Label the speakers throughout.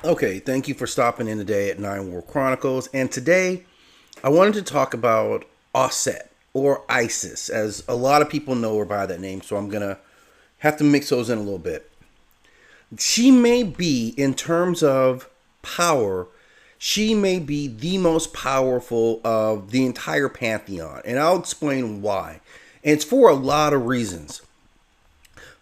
Speaker 1: Okay, thank you for stopping in today at Nine War Chronicles. And today I wanted to talk about Auset or Isis, as a lot of people know her by that name, so I'm going to have to mix those in a little bit. She may be, in terms of power, she may be the most powerful of the entire pantheon, and I'll explain why. And it's for a lot of reasons.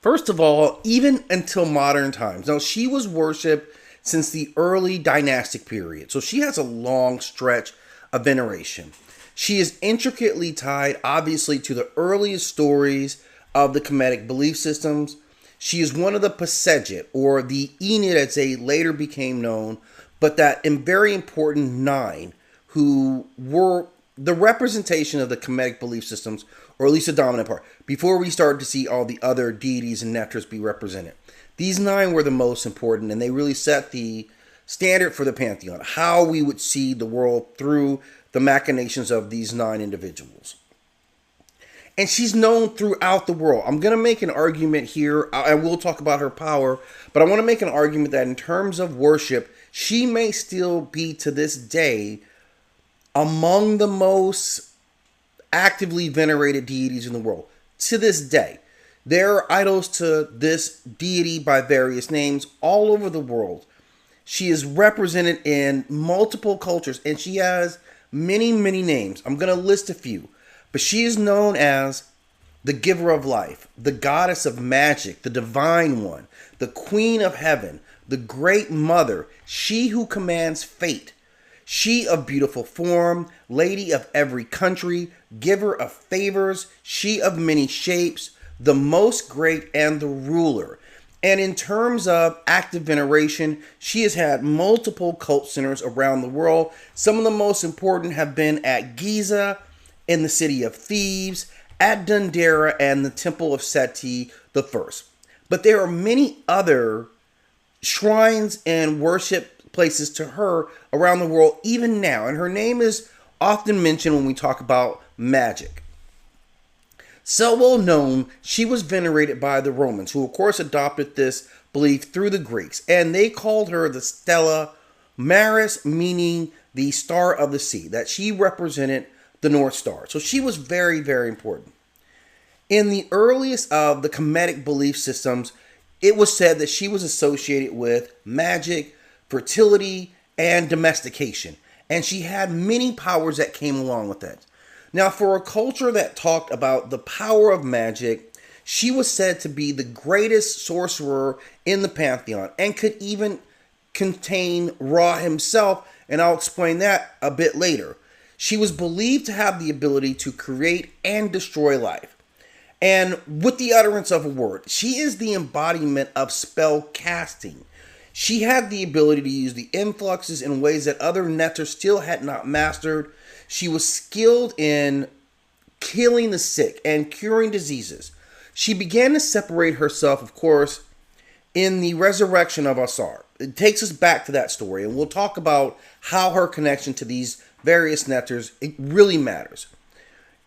Speaker 1: First of all, even until modern times. Now, she was worshipped since the early dynastic period, so she has a long stretch of veneration. She is intricately tied, obviously, to the earliest stories of the Kemetic belief systems. She is one of the Pasejet, or the Enid as they later became known, but that very important nine who were the representation of the Kemetic belief systems, or at least the dominant part, before we started to see all the other deities and nectars be represented. These nine were the most important, and they really set the standard for the pantheon, how we would see the world through the machinations of these nine individuals. And she's known throughout the world. I'm going to make an argument here. I will talk about her power, but I want to make an argument that in terms of worship, she may still be to this day among the most actively venerated deities in the world. To this day, there are idols to this deity by various names all over the world. She is represented in multiple cultures, and she has many, many names. I'm going to list a few. But she is known as the giver of life, the goddess of magic, the divine one, the queen of heaven, the great mother, she who commands fate, she of beautiful form, lady of every country, giver of favors, she of many shapes, the most great and the ruler. And in terms of active veneration, she has had multiple cult centers around the world. Some of the most important have been at Giza, in the city of Thebes, at Dundera, and the temple of Seti the First. But there are many other shrines and worship places to her around the world even now, and her name is often mentioned when we talk about magic. So well known, she was venerated by the Romans, who of course adopted this belief through the Greeks, and they called her the Stella Maris, meaning the star of the sea, that she represented the North Star. So she was very, very important. In the earliest of the Kemetic belief systems, it was said that she was associated with magic, fertility, and domestication. And she had many powers that came along with that. Now, for a culture that talked about the power of magic, she was said to be the greatest sorcerer in the pantheon and could even contain Ra himself, and I'll explain that a bit later. She was believed to have the ability to create and destroy life. And with the utterance of a word, she is the embodiment of spell casting. She had the ability to use the influxes in ways that other nectars still had not mastered. She was skilled in killing the sick and curing diseases. She began to separate herself, of course, in the resurrection of Asar. It takes us back to that story, and we'll talk about how her connection to these various nectars, it really matters.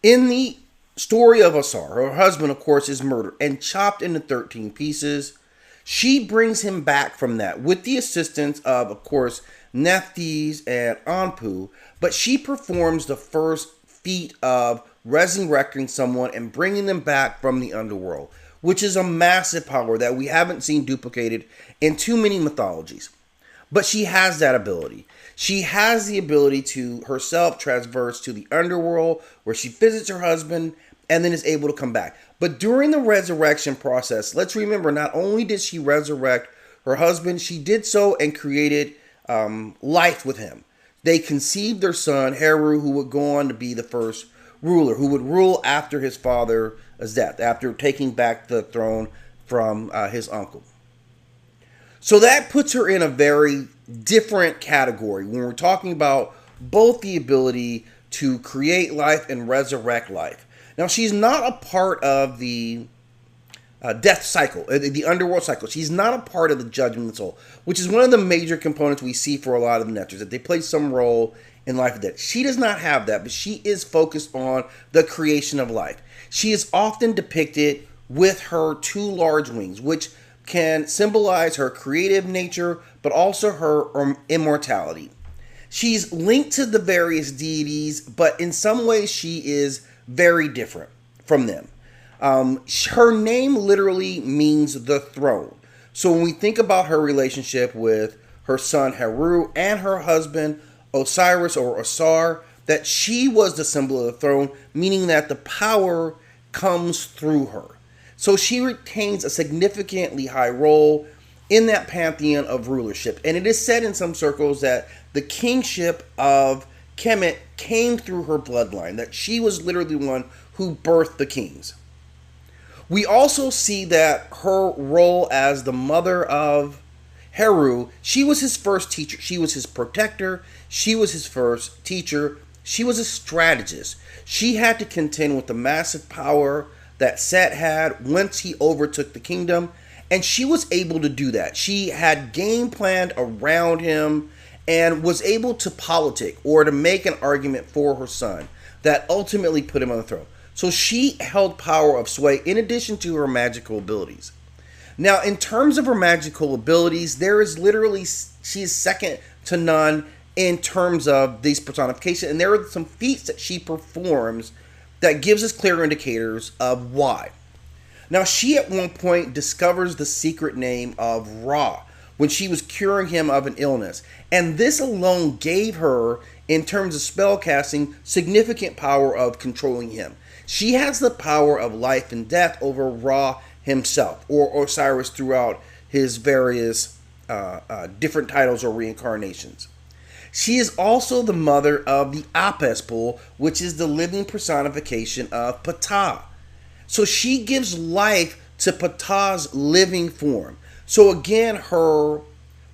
Speaker 1: In the story of Asar, her husband, of course, is murdered and chopped into 13 pieces. She brings him back from that with the assistance of course, Nephthys and Anpu, but she performs the first feat of resurrecting someone and bringing them back from the underworld, which is a massive power that we haven't seen duplicated in too many mythologies. But she has that ability. She has the ability to herself traverse to the underworld where she visits her husband and then is able to come back. But during the resurrection process, let's remember, not only did she resurrect her husband, she did so and created life with him. They conceived their son, Heru, who would go on to be the first ruler, who would rule after his father's death, after taking back the throne from his uncle. So that puts her in a very different category when we're talking about both the ability to create life and resurrect life. Now, she's not a part of the death cycle, the underworld cycle. She's not a part of the judgment of the soul, which is one of the major components we see for a lot of the nectars, that they play some role in life and death. She does not have that, but she is focused on the creation of life. She is often depicted with her two large wings, which can symbolize her creative nature, but also her immortality. She's linked to the various deities, but in some ways she is very different from them. Her name literally means the throne. So when we think about her relationship with her son Heru and her husband Osiris or Osar, that she was the symbol of the throne, meaning that the power comes through her. So she retains a significantly high role in that pantheon of rulership. And it is said in some circles that the kingship of Kemet came through her bloodline, that she was literally one who birthed the kings. We also see that her role as the mother of Heru, she was his first teacher. She was his protector. She was his first teacher. She was a strategist. She had to contend with the massive power that Set had once he overtook the kingdom, and she was able to do that. She had game planned around him and was able to politic or to make an argument for her son that ultimately put him on the throne. So she held power of sway in addition to her magical abilities. Now, in terms of her magical abilities, there is literally, she is second to none in terms of these personifications, and there are some feats that she performs that gives us clear indicators of why. Now, she at one point discovers the secret name of Ra when she was curing him of an illness. And this alone gave her, in terms of spell casting, significant power of controlling him. She has the power of life and death over Ra himself, or Osiris throughout his various different titles or reincarnations. She is also the mother of the Apis bull, which is the living personification of Ptah. So she gives life to Ptah's living form. So again, her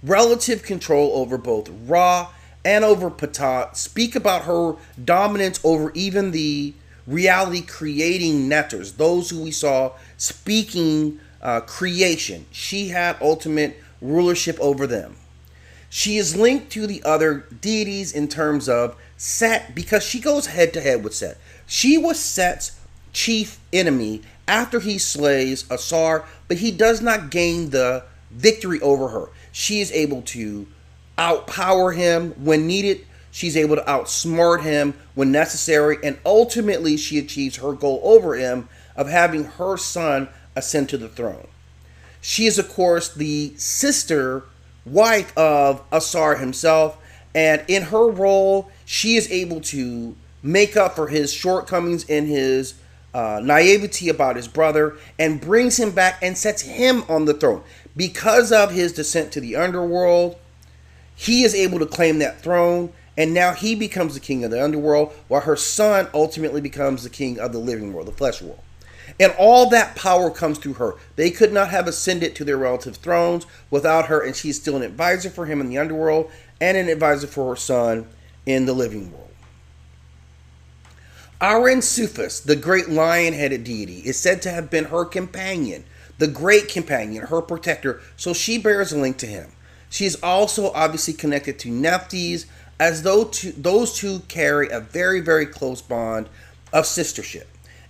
Speaker 1: relative control over both Ra and over Ptah speak about her dominance over even the reality creating netters, those who we saw speaking creation. She had ultimate rulership over them. She is linked to the other deities in terms of Set because she goes head to head with Set. She was Set's chief enemy after he slays Asar, but he does not gain the victory over her. She is able to outpower him when needed. She's able to outsmart him when necessary, and ultimately she achieves her goal over him of having her son ascend to the throne. She is, of course, the sister wife of Asar himself, and in her role, she is able to make up for his shortcomings in his naivety about his brother and brings him back and sets him on the throne. Because of his descent to the underworld, he is able to claim that throne, and now he becomes the king of the underworld, while her son ultimately becomes the king of the living world, the flesh world. And all that power comes through her. They could not have ascended to their relative thrones without her, and she's still an advisor for him in the underworld and an advisor for her son in the living world. Aren-Sufis, the great lion-headed deity, is said to have been her companion, the great companion, her protector, so she bears a link to him. She is also obviously connected to Nephthys, as though those two carry a very, very close bond of sistership.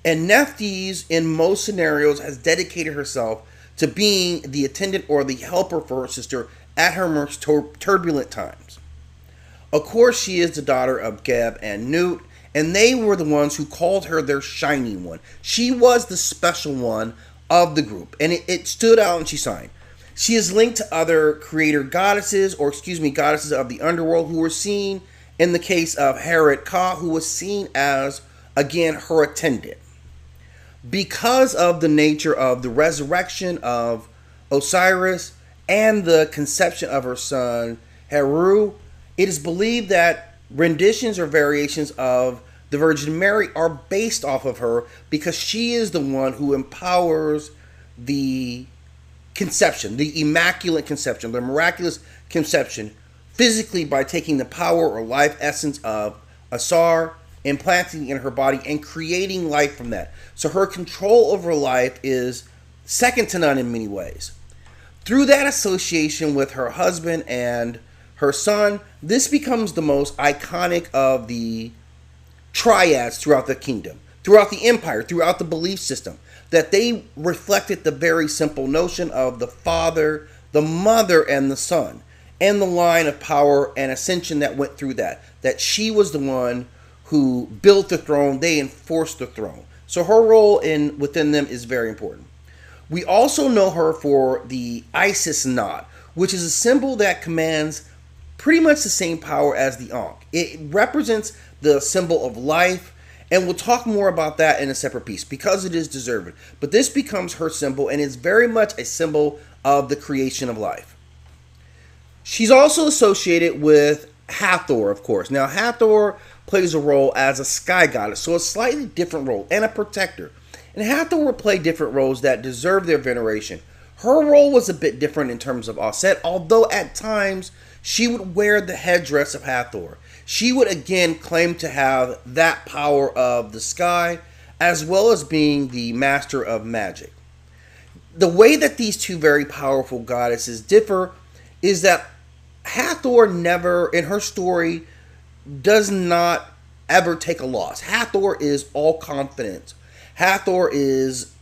Speaker 1: And Nephthys, in most scenarios, has dedicated herself to being the attendant or the helper for her sister at her most turbulent times. Of course, she is the daughter of Geb and Nut, and they were the ones who called her their shiny one. She was the special one of the group, and it stood out and she shined. She is linked to other goddesses of the underworld who were seen in the case of Herit Ka, who was seen as, again, her attendant. Because of the nature of the resurrection of Osiris and the conception of her son Heru, it is believed that renditions or variations of the Virgin Mary are based off of her because she is the one who empowers the conception, the immaculate conception, the miraculous conception, physically by taking the power or life essence of Asar, implanting in her body, and creating life from that. So her control over life is second to none in many ways. Through that association with her husband and her son, this becomes the most iconic of the triads throughout the kingdom. throughout the empire, throughout the belief system, that they reflected the very simple notion of the Father, the Mother, and the Son, and the line of power and ascension that went through that. That she was the one who built the throne, they enforced the throne. So her role within them is very important. We also know her for the Isis knot, which is a symbol that commands pretty much the same power as the Ankh. It represents the symbol of life, and we'll talk more about that in a separate piece because it is deserved. But this becomes her symbol, and it's very much a symbol of the creation of life. She's also associated with Hathor, of course. Now, Hathor plays a role as a sky goddess, so a slightly different role, and a protector. And Hathor will play different roles that deserve their veneration. Her role was a bit different in terms of Auset, although at times she would wear the headdress of Hathor. She would again claim to have that power of the sky, as well as being the master of magic. The way that these two very powerful goddesses differ is that Hathor never, in her story, does not ever take a loss. Hathor is all confidence. Hathor is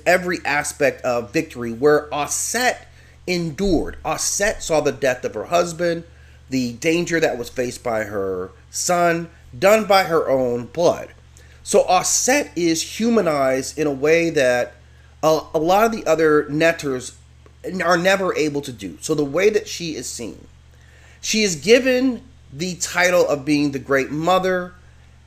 Speaker 1: every aspect of victory, where Auset endured. Auset saw the death of her husband, the danger that was faced by her son, done by her own blood. So Auset is humanized in a way that a lot of the other netters are never able to do. So the way that she is seen, she is given the title of being the Great Mother,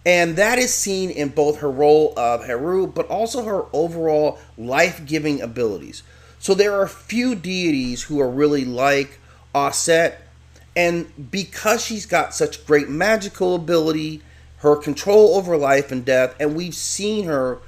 Speaker 1: and that is seen in both her role of Heru, but also her overall life-giving abilities. So there are few deities who are really like Auset, and because she's got such great magical ability, her control over life and death, and we've seen her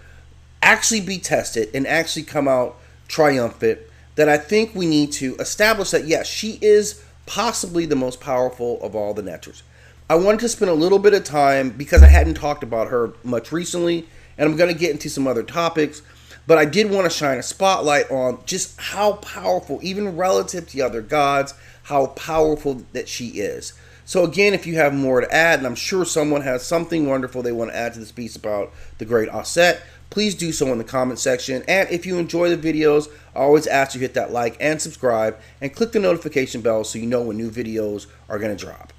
Speaker 1: actually be tested and actually come out triumphant, that I think we need to establish that, yes, she is possibly the most powerful of all the netters. I wanted to spend a little bit of time, because I hadn't talked about her much recently, and I'm going to get into some other topics, but I did want to shine a spotlight on just how powerful, even relative to the other gods, how powerful that she is. So again, if you have more to add, and I'm sure someone has something wonderful they want to add to this piece about the great Auset, please do so in the comment section. And if you enjoy the videos, I always ask you to hit that like and subscribe, and click the notification bell so you know when new videos are going to drop.